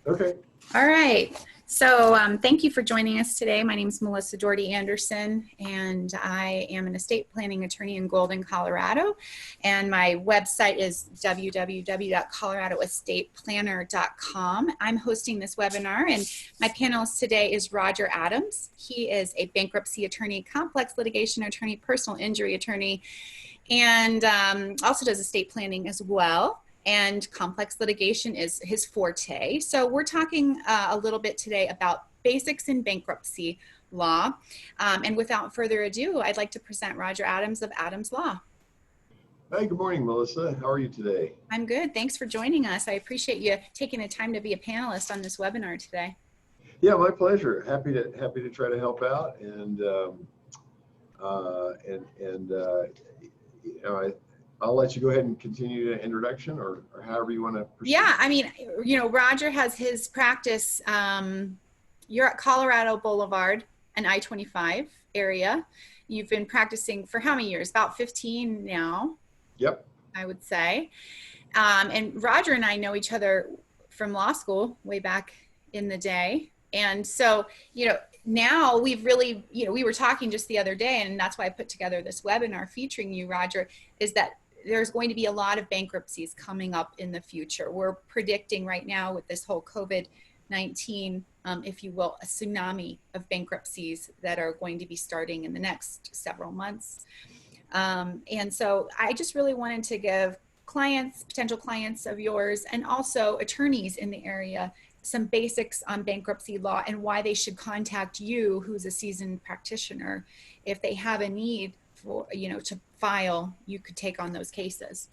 Okay. All right. So thank you for joining us today. My name is Melissa Doherty Anderson, and I am an estate planning attorney in Golden, Colorado. And my website is www.coloradoestateplanner.com. I'm hosting this webinar, and my panelist today is Roger Adams. He is a bankruptcy attorney, complex litigation attorney, personal injury attorney, and also does estate planning as well. And complex litigation is his forte. So we're talking a little bit today about basics in bankruptcy law. And without further ado, I'd like to present Roger Adams of Adams Law. Hi, good morning, Melissa. How are you today? I'm good. Thanks for joining us. I appreciate you taking the time to be a panelist on this webinar today. Yeah, my pleasure. Happy to try to help out, and I'll let you go ahead and continue the introduction, or however you want to proceed. Yeah, I mean, Roger has his practice. You're at Colorado Boulevard and I-25 area. You've been practicing for how many years? About 15 now. Yep. I would say. And Roger and I know each other from law school way back in the day. And so, now we've really, we were talking just the other day, and that's why I put together this webinar featuring you, Roger, is that there's going to be a lot of bankruptcies coming up in the future. We're predicting right now with this whole COVID-19, if you will, a tsunami of bankruptcies that are going to be starting in the next several months. And so I just really wanted to give clients, potential clients of yours, and also attorneys in the area, some basics on bankruptcy law and why they should contact you, who's a seasoned practitioner, if they have a need for, to file, you could take on those cases.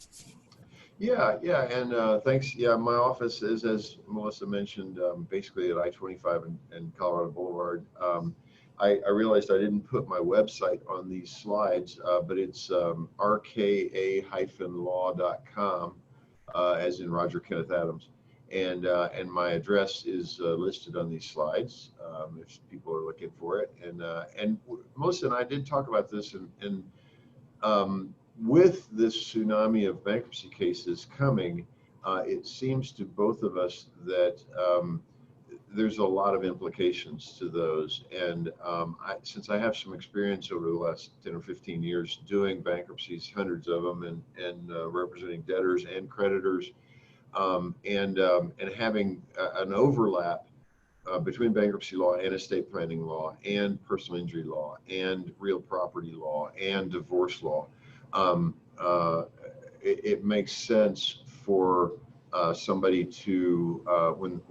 Yeah, and thanks. Yeah, my office is, as Melissa mentioned, basically at I-25 and Colorado Boulevard. I realized I didn't put my website on these slides, but it's rka-law.com, as in Roger Kenneth Adams. And my address is listed on these slides if people are looking for it. And Melissa and I did talk about this, and with this tsunami of bankruptcy cases coming, it seems to both of us that there's a lot of implications to those. And since I have some experience over the last 10 or 15 years doing bankruptcies, hundreds of them, and representing debtors and creditors, and having an overlap between bankruptcy law and estate planning law and personal injury law and real property law and divorce law, it makes sense for somebody to when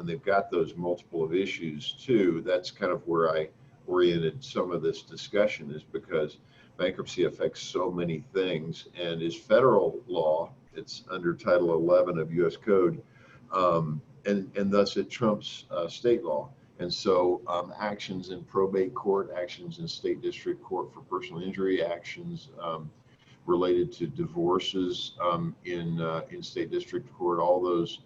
they've got those multiple of issues too. That's kind of where I oriented some of this discussion, is because bankruptcy affects so many things and is federal law. It's under Title 11 of U.S. Code, and thus it trumps state law. And so actions in probate court, actions in state district court for personal injury, actions related to divorces in state district court, all those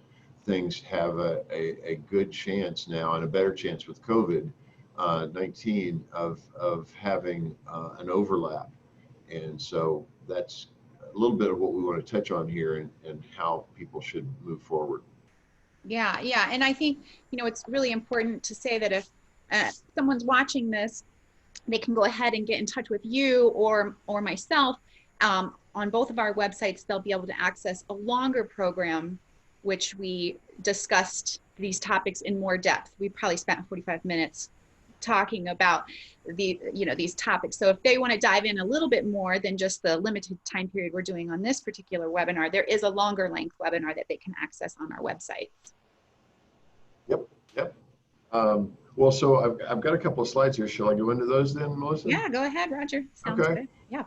things have a good chance now, and a better chance with COVID-19 of having an overlap. And so that's a little bit of what we want to touch on here, and how people should move forward. Yeah. And I think, it's really important to say that if someone's watching this, they can go ahead and get in touch with you or myself. On both of our websites, they'll be able to access a longer program, which we discussed these topics in more depth. We probably spent 45 minutes talking about these topics. So if they want to dive in a little bit more than just the limited time period we're doing on this particular webinar, there is a longer length webinar that they can access on our website. Yep. Well, so I've got a couple of slides here. Shall I go into those then, Melissa? Yeah, go ahead, Roger. Sounds okay. Good. Yeah.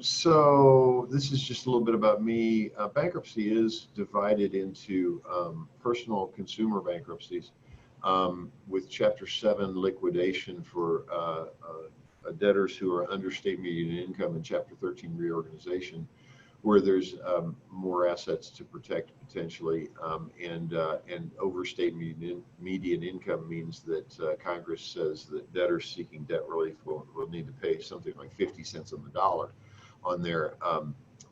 So this is just a little bit about me. Bankruptcy is divided into personal consumer bankruptcies, with Chapter 7 liquidation for debtors who are under state median income, and Chapter 13 reorganization, where there's more assets to protect potentially, and over state median income means that Congress says that debtors seeking debt relief will need to pay something like 50 cents on the dollar on their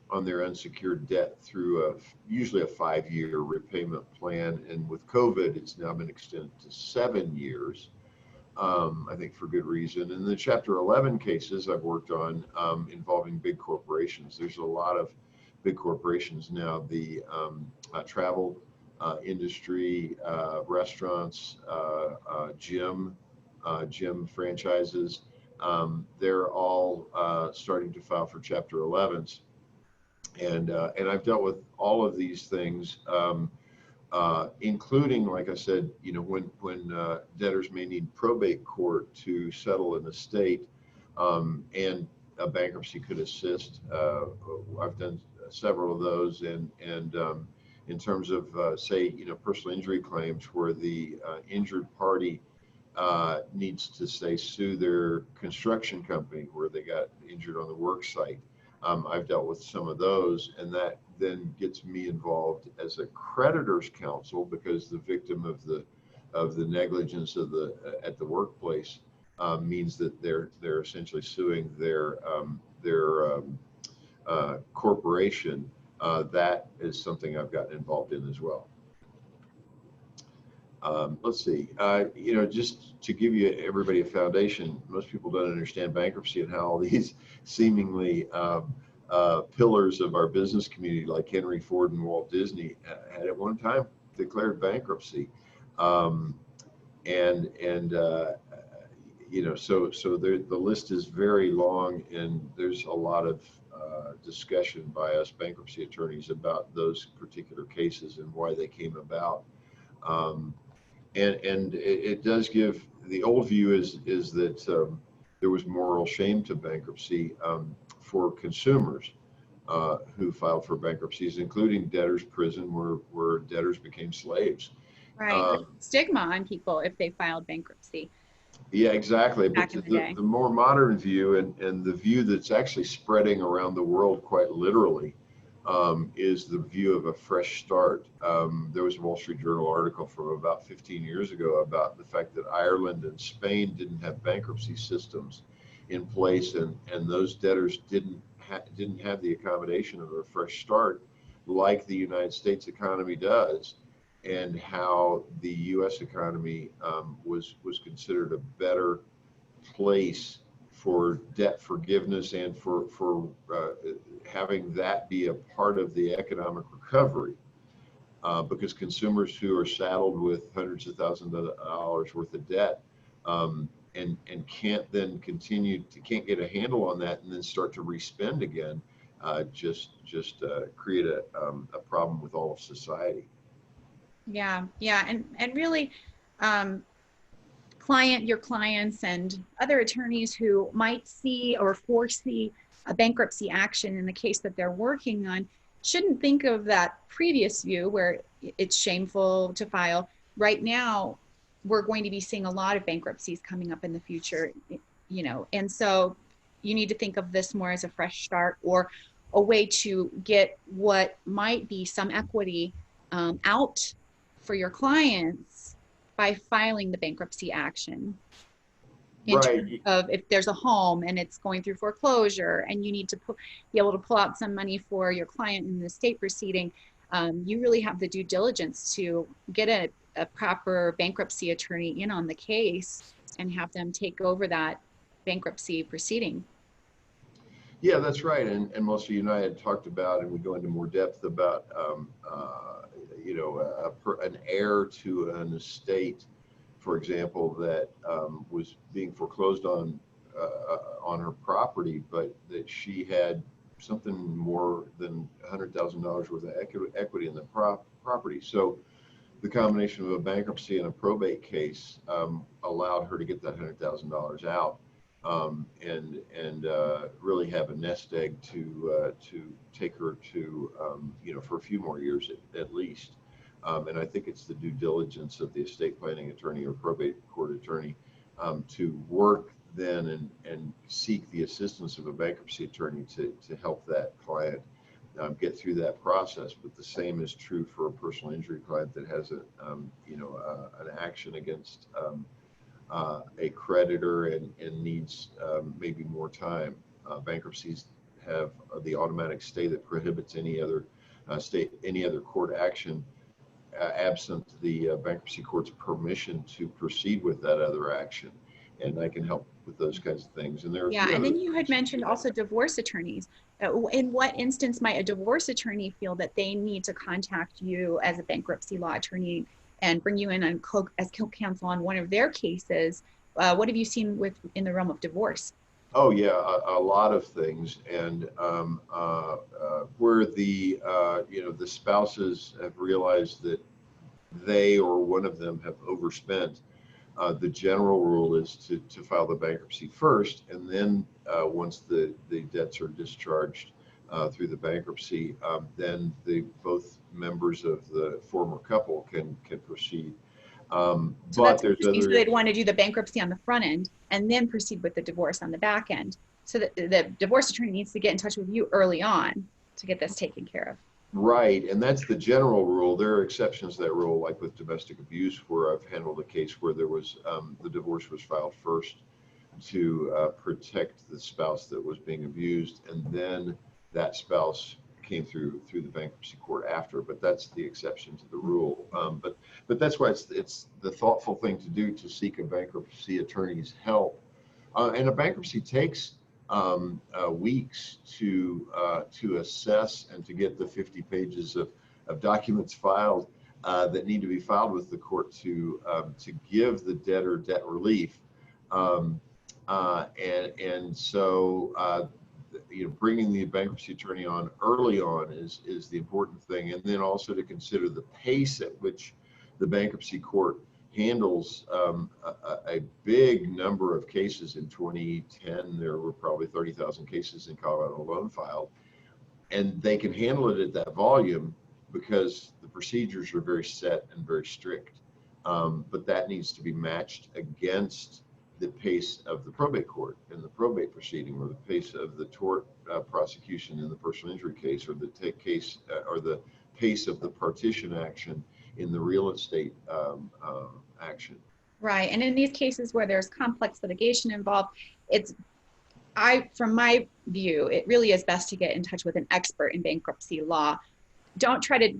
on their unsecured debt through usually a 5-year repayment plan. And with COVID, it's now been extended to 7 years. I think for good reason. And the Chapter 11 cases I've worked on involving big corporations. There's a lot of big corporations now. The travel industry, restaurants, gym franchises. They're all starting to file for Chapter 11s, and I've dealt with all of these things. Including, like I said, when debtors may need probate court to settle an estate, and a bankruptcy could assist. I've done several of those, and in terms of say, personal injury claims where the injured party needs to say sue their construction company where they got injured on the work site. I've dealt with some of those, and that then gets me involved as a creditor's counsel, because the victim of the negligence of the at the workplace means that they're essentially suing their corporation. That is something I've gotten involved in as well. Let's see, just to give you everybody a foundation, most people don't understand bankruptcy and how all these seemingly pillars of our business community, like Henry Ford and Walt Disney, had at one time declared bankruptcy. So the list is very long, and there's a lot of discussion by us bankruptcy attorneys about those particular cases and why they came about. And it does give, the old view is that there was moral shame to bankruptcy for consumers who filed for bankruptcies, including debtors' prison, where debtors became slaves. Right. Stigma on people if they filed bankruptcy. Yeah, exactly. Back But in the day. the more modern view, and the view that's actually spreading around the world quite literally, is the view of a fresh start. There was a Wall Street Journal article from about 15 years ago about the fact that Ireland and Spain didn't have bankruptcy systems in place, and those debtors didn't have the accommodation of a fresh start like the United States economy does, and how the U.S. economy was considered a better place for debt forgiveness and for having that be a part of the economic recovery, because consumers who are saddled with hundreds of thousands of dollars worth of debt, and can't then can't get a handle on that and then start to respend again, just create a problem with all of society. Yeah, and really, your clients and other attorneys who might see or foresee a bankruptcy action in the case that they're working on shouldn't think of that previous view where it's shameful to file. Right now, we're going to be seeing a lot of bankruptcies coming up in the future, and so you need to think of this more as a fresh start, or a way to get what might be some equity out for your clients by filing the bankruptcy action. In Right. terms of if there's a home and it's going through foreclosure and you need to be able to pull out some money for your client in the estate proceeding, you really have the due diligence to get a proper bankruptcy attorney in on the case and have them take over that bankruptcy proceeding. Yeah, that's right. And most of you and I had talked about, and we go into more depth about, an heir to an estate, for example, that was being foreclosed on her property, but that she had something more than $100,000 worth of equity in the property. So the combination of a bankruptcy and a probate case allowed her to get that $100,000 out, and really have a nest egg to take her to for a few more years at least. And I think it's the due diligence of the estate planning attorney or probate court attorney to work then and seek the assistance of a bankruptcy attorney to help that client get through that process. But the same is true for a personal injury client that has an action against a creditor and needs maybe more time. Bankruptcies have the automatic stay that prohibits any other court action absent the bankruptcy court's permission to proceed with that other action. And I can help with those kinds of things. And there are a Yeah, few and other then you had mentioned also divorce attorneys. In what instance might a divorce attorney feel that they need to contact you as a bankruptcy law attorney and bring you in on as co-counsel on one of their cases? What have you seen in the realm of divorce? Oh yeah, a lot of things, and where the the spouses have realized that they or one of them have overspent. The general rule is to file the bankruptcy first, and then once the debts are discharged through the bankruptcy, then both members of the former couple can proceed. So But that's there's interesting. So other. they'd want to do the bankruptcy on the front end and then proceed with the divorce on the back end. So that the divorce attorney needs to get in touch with you early on to get this taken care of. Right, and that's the general rule. There are exceptions to that rule, like with domestic abuse, where I've handled a case where there was the divorce was filed first to protect the spouse that was being abused, and then that spouse came through the bankruptcy court after. But that's the exception to the rule. But that's why it's the thoughtful thing to do to seek a bankruptcy attorney's help. And a bankruptcy takes weeks to assess and to get the 50 pages of documents filed that need to be filed with the court to give the debtor debt relief. And so bringing the bankruptcy attorney on early on is the important thing, and then also to consider the pace at which the bankruptcy court handles a big number of cases. In 2010, there were probably 30,000 cases in Colorado alone filed, and they can handle it at that volume because the procedures are very set and very strict. But that needs to be matched against the pace of the probate court in the probate proceeding, or the pace of the tort prosecution in the personal injury case, or the case or the pace of the partition action in the real estate action. Right. And in these cases where there's complex litigation involved, from my view, it really is best to get in touch with an expert in bankruptcy law. Don't try to,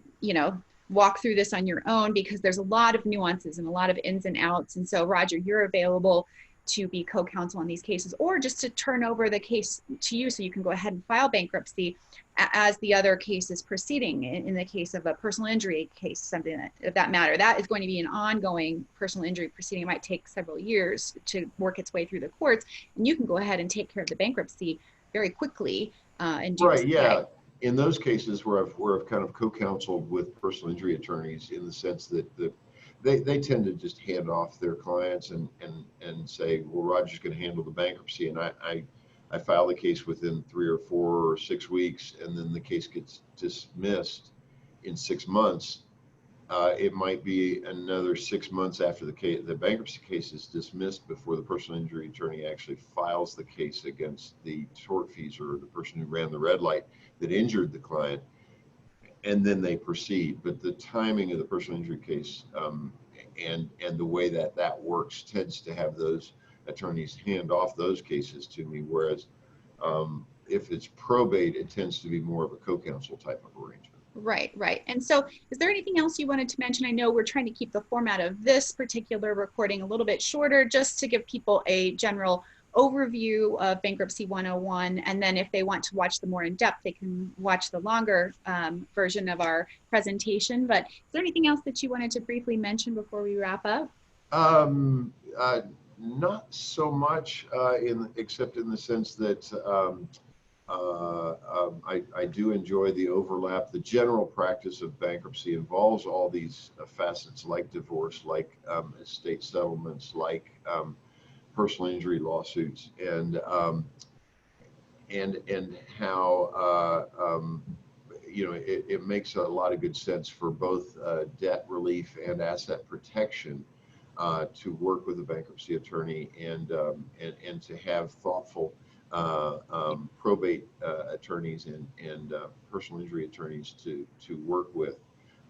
walk through this on your own, because there's a lot of nuances and a lot of ins and outs. And so, Roger, you're available to be co-counsel on these cases, or just to turn over the case to you so you can go ahead and file bankruptcy as the other case is proceeding. In the case of a personal injury case, something of that matter, that is going to be an ongoing personal injury proceeding. It might take several years to work its way through the courts, and you can go ahead and take care of the bankruptcy very quickly and do right. Yeah. In those cases where I've kind of co-counseled with personal injury attorneys, in the sense that they tend to just hand off their clients and say, well, Roger's going to handle the bankruptcy, and I file the case within 3 or 4 or 6 weeks, and then the case gets dismissed in 6 months. It might be another 6 months after the bankruptcy case is dismissed before the personal injury attorney actually files the case against the tortfeasor, or the person who ran the red light that injured the client, and then they proceed. But the timing of the personal injury case and the way that works tends to have those attorneys hand off those cases to me, whereas if it's probate, it tends to be more of a co-counsel type of arrangement. Right, right. And so is there anything else you wanted to mention? I know we're trying to keep the format of this particular recording a little bit shorter, just to give people a general overview of Bankruptcy 101. And then if they want to watch the more in depth, they can watch the longer version of our presentation. But is there anything else that you wanted to briefly mention before we wrap up? Not so much, except in the sense that I do enjoy the overlap. The general practice of bankruptcy involves all these facets, like divorce, like estate settlements, like personal injury lawsuits, and how it makes a lot of good sense for both debt relief and asset protection to work with a bankruptcy attorney, and to have thoughtful probate attorneys and personal injury attorneys to work with.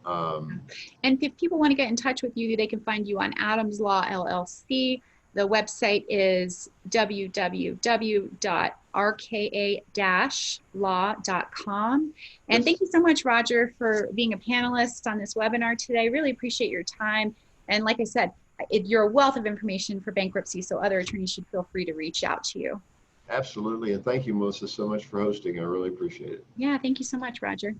And if people want to get in touch with you, they can find you on Adams Law LLC. The website is www.rlllc.com. rka-law.com. And Yes. thank you so much, Roger, for being a panelist on this webinar today. Really appreciate your time. And like I said, you're a wealth of information for bankruptcy, so other attorneys should feel free to reach out to you. Absolutely. And thank you, Melissa, so much for hosting. I really appreciate it. Yeah, thank you so much, Roger.